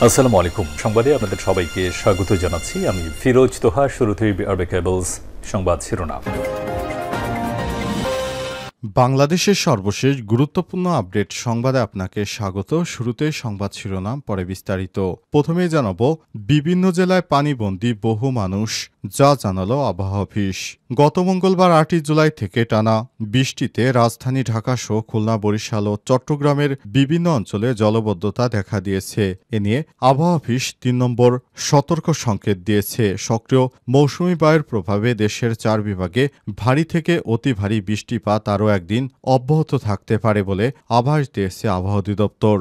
আসসালামু আলাইকুম। সংবাদে আপনাদের সবাইকে স্বাগত জানাচ্ছি। আমি ফিরোজ তোহা। শুরুতেই আরবে কেবলস সংবাদ শিরোনাম। বাংলাদেশের সর্বশেষ গুরুত্বপূর্ণ আপডেট সংবাদে আপনাকে স্বাগত। শুরুতে সংবাদ শিরোনাম, পরে বিস্তারিত। প্রথমেই জানাবো, বিভিন্ন জেলায় পানিবন্দী বহু মানুষ, যা জানালো আবহাওয়া অফিস। গত মঙ্গলবার 8 জুলাই থেকে টানা বৃষ্টিতে রাজধানী ঢাকা সহ খুলনা, বরিশাল ও চট্টগ্রামের বিভিন্ন অঞ্চলে জলবদ্ধতা দেখা দিয়েছে। এ নিয়ে আবহাওয়া অফিস 3 নম্বর সতর্ক সংকেত দিয়েছে। সক্রিয় মৌসুমি বায়ুর প্রভাবে দেশের 4 বিভাগে ভারী থেকে অতি ভারী বৃষ্টিপাত আরও একদিন অব্যাহত থাকতে পারে বলে আভাস দিয়েছে আবহাওয়া অধিদপ্তর।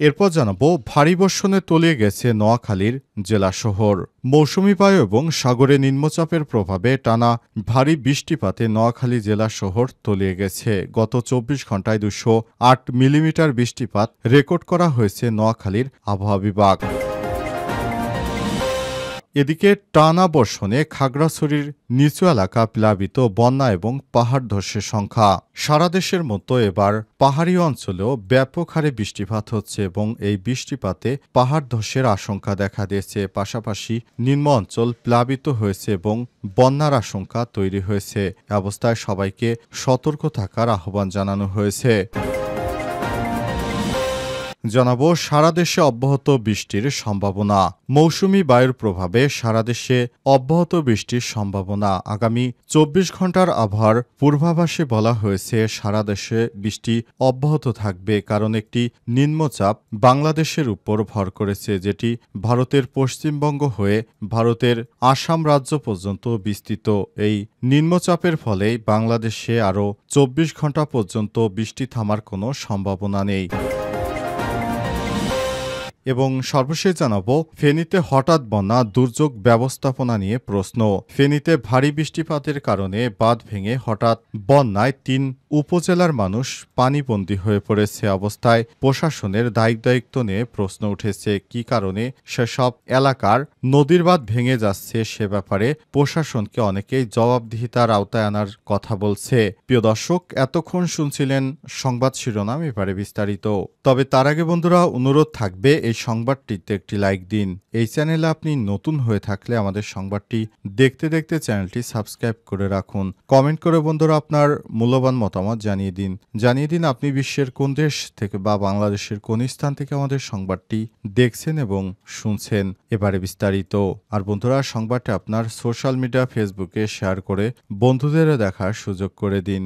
এরপর জানাবো, ভারী বর্ষণে তলিয়ে গেছে নোয়াখালীর জেলা শহর। মৌসুমি বায়ু এবং সাগরে নিম্নচাপের প্রভাবে টানা ভারী বৃষ্টিপাতে নোয়াখালী জেলা শহর তলিয়ে গেছে। গত 24 ঘন্টায় 208 মিলিমিটার বৃষ্টিপাত রেকর্ড করা হয়েছে নোয়াখালীর আবহাওয়া বিভাগ। এদিকে টানা বর্ষণে খাগড়াছড়ির নিচু এলাকা প্লাবিত, বন্যা এবং পাহাড় ধসের সংখ্যা। সারা দেশের মতো এবার পাহাড়ি অঞ্চলেও ব্যাপক হারে বৃষ্টিপাত হচ্ছে এবং এই বৃষ্টিপাতে পাহাড় ধসের আশঙ্কা দেখা দিয়েছে। পাশাপাশি নিম্ন অঞ্চল প্লাবিত হয়েছে এবং বন্যার আশঙ্কা তৈরি হয়েছে। এ অবস্থায় সবাইকে সতর্ক থাকার আহ্বান জানানো হয়েছে। জানাবো, সারা দেশে অব্যাহত বৃষ্টির সম্ভাবনা। মৌসুমি বায়ুর প্রভাবে সারা দেশে অব্যাহত বৃষ্টির সম্ভাবনা। আগামী 24 ঘন্টার আবহাওয়ার পূর্বাভাসে বলা হয়েছে, সারা দেশে বৃষ্টি অব্যাহত থাকবে, কারণ একটি নিম্নচাপ বাংলাদেশের উপর ভর করেছে, যেটি ভারতের পশ্চিমবঙ্গ হয়ে ভারতের আসাম রাজ্য পর্যন্ত বিস্তৃত। এই নিম্নচাপের ফলে বাংলাদেশে আরও 24 ঘন্টা পর্যন্ত বৃষ্টি থামার কোনো সম্ভাবনা নেই। এবং সর্বশেষ জানাবো, ফেনীতে হঠাৎ বন্যা, দুর্যোগ ব্যবস্থাপনা নিয়ে প্রশ্ন। ফেনীতে ভারী বৃষ্টিপাতের কারণে বাঁধ ভেঙে হঠাৎ বন্যায় 3 উপজেলার মানুষ পানিবন্দী হয়ে পড়েছে। অবস্থায় প্রশাসনের দায়িত্ব নিয়ে প্রশ্ন উঠেছে। কী কারণে সেসব এলাকার নদীর বাঁধ ভেঙে যাচ্ছে, সে ব্যাপারে প্রশাসনকে অনেকেই জবাবদিহিতার আওতায় আনার কথা বলছে। প্রিয় দর্শক, এতক্ষণ শুনছিলেন সংবাদ শিরোনাম, এবারে বিস্তারিত। তবে তার আগে বন্ধুরা, অনুরোধ থাকবে এই সংবাদটিতে একটি লাইক দিন। এই চ্যানেলে আপনি নতুন হয়ে থাকলে আমাদের সংবাদটি দেখতে দেখতে চ্যানেলটি সাবস্ক্রাইব করে রাখুন। কমেন্ট করে বন্ধুরা আপনার মূল্যবান মতামত জানিয়ে দিন আপনি বিশ্বের কোন দেশ থেকে বা বাংলাদেশের কোন স্থান থেকে আমাদের সংবাদটি দেখছেন এবং শুনছেন। এবারে বিস্তারিত। আর বন্ধুরা, সংবাদটি আপনার সোশ্যাল মিডিয়া ফেসবুকে শেয়ার করে বন্ধুদেরও দেখার সুযোগ করে দিন।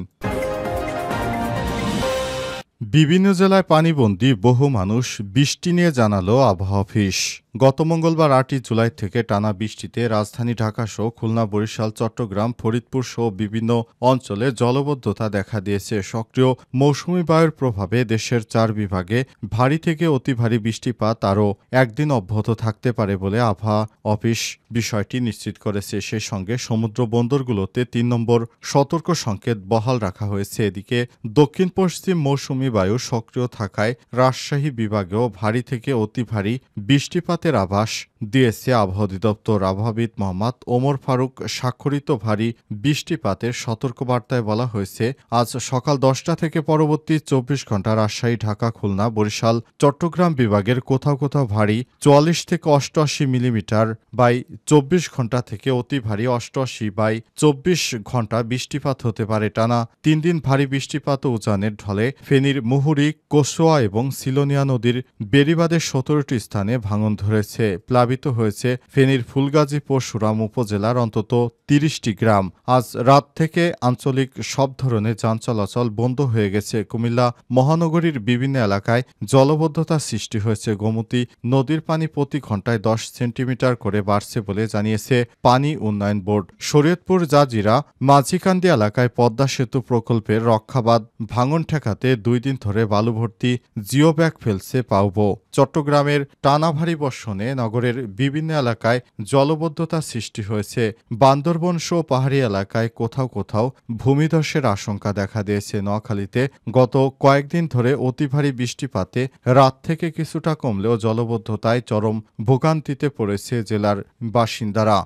বিভিন্ন জেলায় পানিবন্দী বহু মানুষ, বৃষ্টি নিয়ে জানালো আবহাওয়া অফিস। গত মঙ্গলবার 8 জুলাই থেকে টানা বৃষ্টিতে রাজধানী ঢাকা সহ খুলনা, বরিশাল, চট্টগ্রাম, ফরিদপুর সহ বিভিন্ন অঞ্চলে জলবদ্ধতা দেখা দিয়েছে। সক্রিয় মৌসুমি বায়ুর প্রভাবে দেশের 4 বিভাগে ভারী থেকে অতি ভারী বৃষ্টিপাত আরও একদিন অব্যাহত থাকতে পারে বলে আবহাওয়া অফিস বিষয়টি নিশ্চিত করেছে। সেই সঙ্গে সমুদ্র বন্দরগুলোতে 3 নম্বর সতর্ক সংকেত বহাল রাখা হয়েছে। এদিকে দক্ষিণ পশ্চিম মৌসুমি বায়ু সক্রিয় থাকায় রাজশাহী বিভাগেও ভারী থেকে অতি ভারী বৃষ্টিপাতের আভাস দিয়েছে আবহাওয়া অধিদপ্তর। আবহাওয়াবিদ মোহাম্মদ ওমর ফারুক স্বাক্ষরিত ভারী বৃষ্টিপাতের সতর্কবার্তায় বলা হয়েছে, আজ সকাল 10টা থেকে পরবর্তী 24 ঘন্টা রাজশাহী, ঢাকা, খুলনা, বরিশাল, চট্টগ্রাম বিভাগের কোথাও কোথাও ভারী 44 থেকে 88 মিলিমিটার বাই 24 ঘন্টা থেকে অতি ভারী 88 বাই 24 ঘন্টা বৃষ্টিপাত হতে পারে। টানা 3 দিন ভারী বৃষ্টিপাত ও উজানের ঢলে ফেনীর মুহুরী, কসোয়া এবং সিলোনিয়া নদীর বেড়িবাঁধের 17টি স্থানে ভাঙন ধরেছে। প্লাবিত হয়েছে ফেনীর ফুলগাজী পরশুরাম উপজেলার অন্তত 30টি গ্রাম। আজ রাত থেকে আঞ্চলিক সব ধরনের যান চলাচল বন্ধ হয়ে গেছে। কুমিল্লা মহানগরীর বিভিন্ন এলাকায় জলবদ্ধতা সৃষ্টি হয়েছে। গোমতী নদীর পানি প্রতি ঘন্টায় 10 সেন্টিমিটার করে বাড়ছে বলে জানিয়েছে পানি উন্নয়ন বোর্ড। শরীয়তপুর, জাজিরা, মাঝিকান্দি এলাকায় পদ্মা সেতু প্রকল্পের রক্ষাবাদ ভাঙন ঠেকাতে 2 দিন ধরে বালু ভর্তি জিও ব্যাগ ফেলছে পাউবো। চট্টগ্রামের টানা ভারী বর্ষণে নগরের বিভিন্ন এলাকায় জলবদ্ধতা সৃষ্টি হয়েছে। বান্দরবন সহ পাহাড়ি এলাকায় কোথাও কোথাও ভূমিধসের আশঙ্কা দেখা দিয়েছে। নোয়াখালীতে গত কয়েকদিন ধরে অতি ভারী বৃষ্টিপাতে রাত থেকে কিছুটা কমলেও জলবদ্ধতায় চরম ভোগান্তিতে পড়েছে জেলার বাসিন্দারা।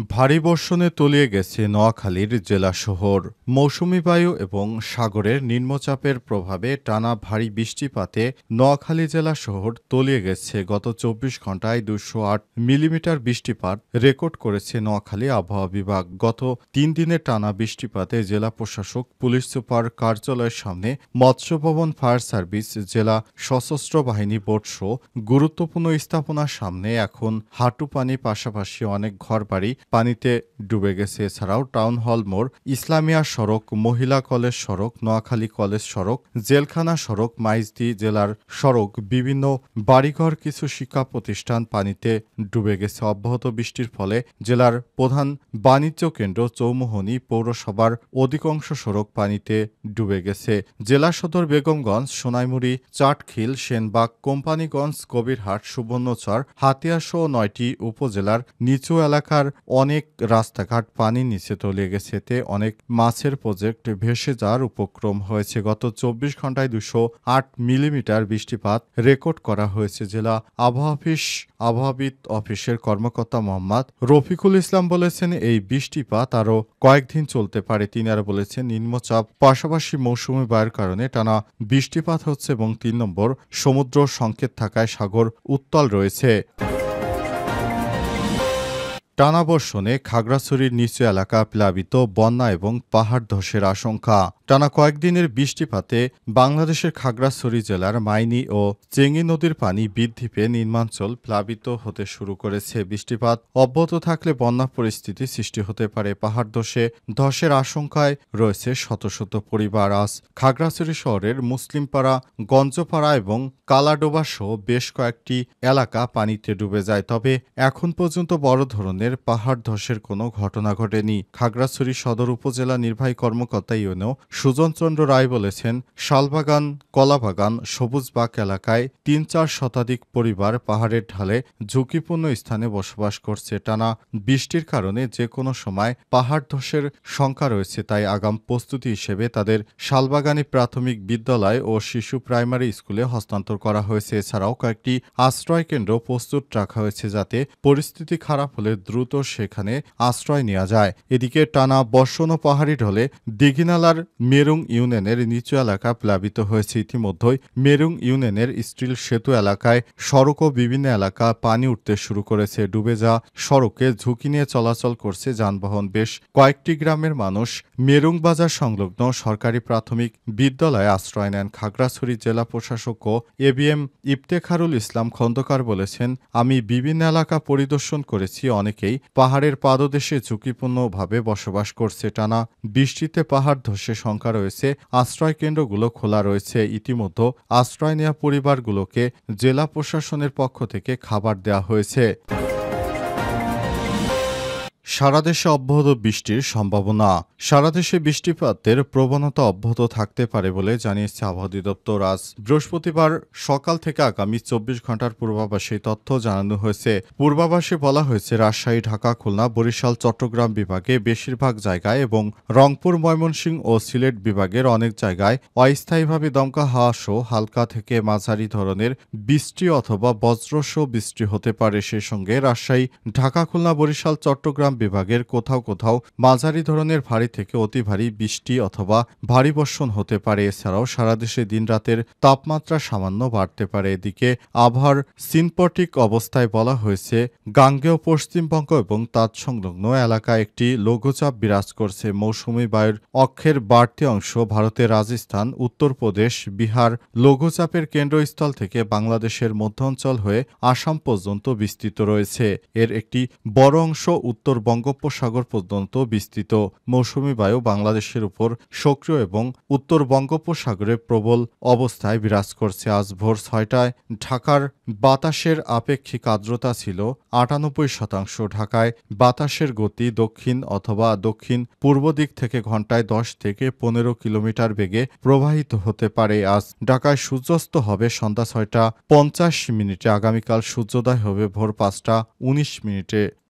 ভারী বর্ষণে তলিয়ে গেছে নোয়াখালীর জেলা শহর। মৌসুমী বায়ু এবং সাগরের নিম্নচাপের প্রভাবে টানা ভারী বৃষ্টিপাতে নোয়াখালী জেলা শহর তলিয়ে গেছে। গত ২৪ ঘন্টায় ২০৮ মিলিমিটার বৃষ্টিপাত রেকর্ড করেছে নোয়াখালী আবহাওয়া বিভাগ। গত ৩ দিনের টানা বৃষ্টিপাতে জেলা প্রশাসক, পুলিশ সুপার কার্যালয়ের সামনে, মৎস্য ভবন, ফায়ার সার্ভিস, জেলা সশস্ত্র বাহিনী বোর্ডসহ গুরুত্বপূর্ণ স্থাপনার সামনে এখন হাঁটু পানি, পাশাপাশি অনেক ঘরবাড়ি পানিতে ডুবে গেছে। এছাড়াও টাউন হল মোড়, ইসলামিয়া সড়ক, মহিলা কলেজ সড়ক, নোয়াখালী কলেজ সড়ক, জেলখানা সড়ক, মাইজদী জেলার সড়ক, বিভিন্ন বাড়িঘর, কিছু শিক্ষা প্রতিষ্ঠান পানিতে ডুবে গেছে। অব্যাহত বৃষ্টির ফলে জেলার প্রধান বাণিজ্য কেন্দ্র চৌমুহনী পৌরসভার অধিকাংশ সড়ক পানিতে ডুবে গেছে। জেলা সদর বেগমগঞ্জ, সোনাইমুড়ি, চাটখিল, সেনবাগ, কোম্পানিগঞ্জ, কবিরহাট, সুবর্ণচর, হাতিয়াসহ ৯টি উপজেলার নিচু এলাকার অনেক রাস্তাঘাট পানির নিচে তলিয়ে গেছে। এতে অনেক মাছের প্রজেক্ট ভেসে যাওয়ার উপক্রম হয়েছে। গত ২৪ ঘন্টায় ২০৮ মিলিমিটার বৃষ্টিপাত রেকর্ড করা হয়েছে। জেলা আবহাওয়াবিদ অফিসের কর্মকর্তা মোহাম্মদ রফিকুল ইসলাম বলেছেন, এই বৃষ্টিপাত আরও কয়েকদিন চলতে পারে। তিনি আরও বলেছেন, নিম্নচাপ পাশাপাশি মৌসুমী বায়ুর কারণে টানা বৃষ্টিপাত হচ্ছে এবং ৩ নম্বর সমুদ্র সংকেত থাকায় সাগর উত্তাল রয়েছে। টানা বর্ষণে খাগড়াছড়ির নিচু এলাকা প্লাবিত, বন্যা এবং পাহাড় ধসের আশঙ্কা। টানা কয়েকদিনের বৃষ্টিপাতে বাংলাদেশের খাগড়াছড়ি জেলার মাইনী ও চেঙ্গি নদীর পানি বৃদ্ধি পেয়ে নিম্নাঞ্চল প্লাবিত হতে শুরু করেছে। বৃষ্টিপাত অব্যাহত থাকলে বন্যা পরিস্থিতি সৃষ্টি হতে পারে। পাহাড় ধসের আশঙ্কায় রয়েছে শত শত পরিবার। আজ খাগড়াছড়ি শহরের মুসলিমপাড়া, গঞ্জপাড়া এবং কালাডোবা সহ বেশ কয়েকটি এলাকা পানিতে ডুবে যায়। তবে এখন পর্যন্ত বড় ধরনের পাহাড় ধসের কোনো ঘটনা ঘটেনি। খাগড়াছড়ি সদর উপজেলা নির্বাহী কর্মকর্তা ইউনো সুজন চন্দ্র রায় বলেছেন, শালবাগান, কলাবাগান, সবুজবাগ এলাকায় ৩-৪ শতাধিক পরিবার পাহাড়ের ঢালে ঝুঁকিপূর্ণ স্থানে বসবাস করছে। টানা বৃষ্টির কারণে যে কোনো সময় পাহাড় ধসের শঙ্কা রয়েছে, তাই আগাম প্রস্তুতি হিসেবে তাদের শালবাগানী প্রাথমিক বিদ্যালয় ও শিশু প্রাইমারি স্কুলে হস্তান্তর করা হয়েছে। এছাড়াও কয়েকটি আশ্রয় কেন্দ্র প্রস্তুত রাখা হয়েছে, যাতে পরিস্থিতি খারাপ হলে দ্রুত সেখানে আশ্রয় নেওয়া যায়। এদিকে টানা বর্ষণ ও পাহাড়ি ঢলে দিঘিনালার মেরুং ইউনিয়নের নিচু এলাকা প্লাবিত হয়েছে। ইতিমধ্যেই মেরুং ইউনিয়নের স্টিল সেতু এলাকায় সড়ক ও বিভিন্ন এলাকা পানি উঠতে শুরু করেছে। ডুবে যাওয়া সড়কে ঝুঁকি নিয়ে চলাচল করছে যানবাহন। বেশ কয়েকটি গ্রামের মানুষ মেরুং বাজার সংলগ্ন সরকারি প্রাথমিক বিদ্যালয়ে আশ্রয় নেন। খাগড়াছড়ি জেলা প্রশাসক ও এবিএম ইফতেখারুল ইসলাম খন্দকার বলেছেন, আমি বিভিন্ন এলাকা পরিদর্শন করেছি। অনেকেই পাহাড়ের পাদদেশে ঝুঁকিপূর্ণভাবে বসবাস করছে। টানা বৃষ্টিতে পাহাড় ধসে শঙ্কা রয়েছে। আশ্রয় কেন্দ্রগুলো খোলা রয়েছে। ইতিমধ্যে আশ্রয় নেওয়া পরিবারগুলোকে জেলা প্রশাসনের পক্ষ থেকে খাবার দেওয়া হয়েছে। সারা দেশে অব্যাহত বৃষ্টির সম্ভাবনা। সারা দেশে বৃষ্টিপাতের প্রবণতা অব্যাহত থাকতে পারে বলে জানিয়েছে আবহাওয়া অধিদপ্তর। আজ বৃহস্পতিবার সকাল থেকে আগামী ২৪ ঘন্টার পূর্বাভাসে তথ্য জানানো হয়েছে। পূর্বাভাসে বলা হয়েছে, রাজশাহী, ঢাকা, খুলনা, বরিশাল, চট্টগ্রাম বিভাগে বেশিরভাগ জায়গায় এবং রংপুর, ময়মনসিংহ ও সিলেট বিভাগের অনেক জায়গায় অস্থায়ীভাবে দমকা হাওয়া সহ হালকা থেকে মাঝারি ধরনের বৃষ্টি অথবা বজ্রসহ বৃষ্টি হতে পারে। সেই সঙ্গে রাজশাহী, ঢাকা, খুলনা, বরিশাল, চট্টগ্রাম বিভাগের কোথাও কোথাও মাঝারি ধরনের ভারী থেকে অতি ভারী বৃষ্টি অথবা ভারী বর্ষণ হতে পারে। এছাড়াও সারা দেশে দিনরাতের তাপমাত্রা সামান্য বাড়তে পারে। এদিকে আবহাওয়ার সিনপটিক অবস্থায় বলা হয়েছে, গাঙ্গেয় পশ্চিমবঙ্গ এবং তৎসংলগ্ন এলাকায় একটি লঘুচাপ বিরাজ করছে। মৌসুমী বায়ুর অক্ষের বাড়তি অংশ ভারতের রাজস্থান, উত্তরপ্রদেশ, বিহার লঘুচাপের কেন্দ্রস্থল থেকে বাংলাদেশের মধ্যাঞ্চল হয়ে আসাম পর্যন্ত বিস্তৃত রয়েছে। এর একটি বড় অংশ উত্তর বঙ্গোপসাগর পর্যন্ত বিস্তৃত। মৌসুমী বায়ু বাংলাদেশের উপর সক্রিয় এবং উত্তর বঙ্গোপসাগরে প্রবল অবস্থায় বিরাজ করছে। আজ ভোর ৬টায় ঢাকার বাতাসের আপেক্ষিক আর্দ্রতা ছিল ৯৮%। ঢাকায় বাতাসের গতি দক্ষিণ অথবা দক্ষিণ পূর্ব দিক থেকে ঘন্টায় ১০ থেকে ১৫ কিলোমিটার বেগে প্রবাহিত হতে পারে। আজ ঢাকায় সূর্যাস্ত হবে সন্ধ্যা ৬টা ৫০ মিনিটে। আগামীকাল সূর্যোদয় হবে ভোর ৫টা ১৯ মিনিটে।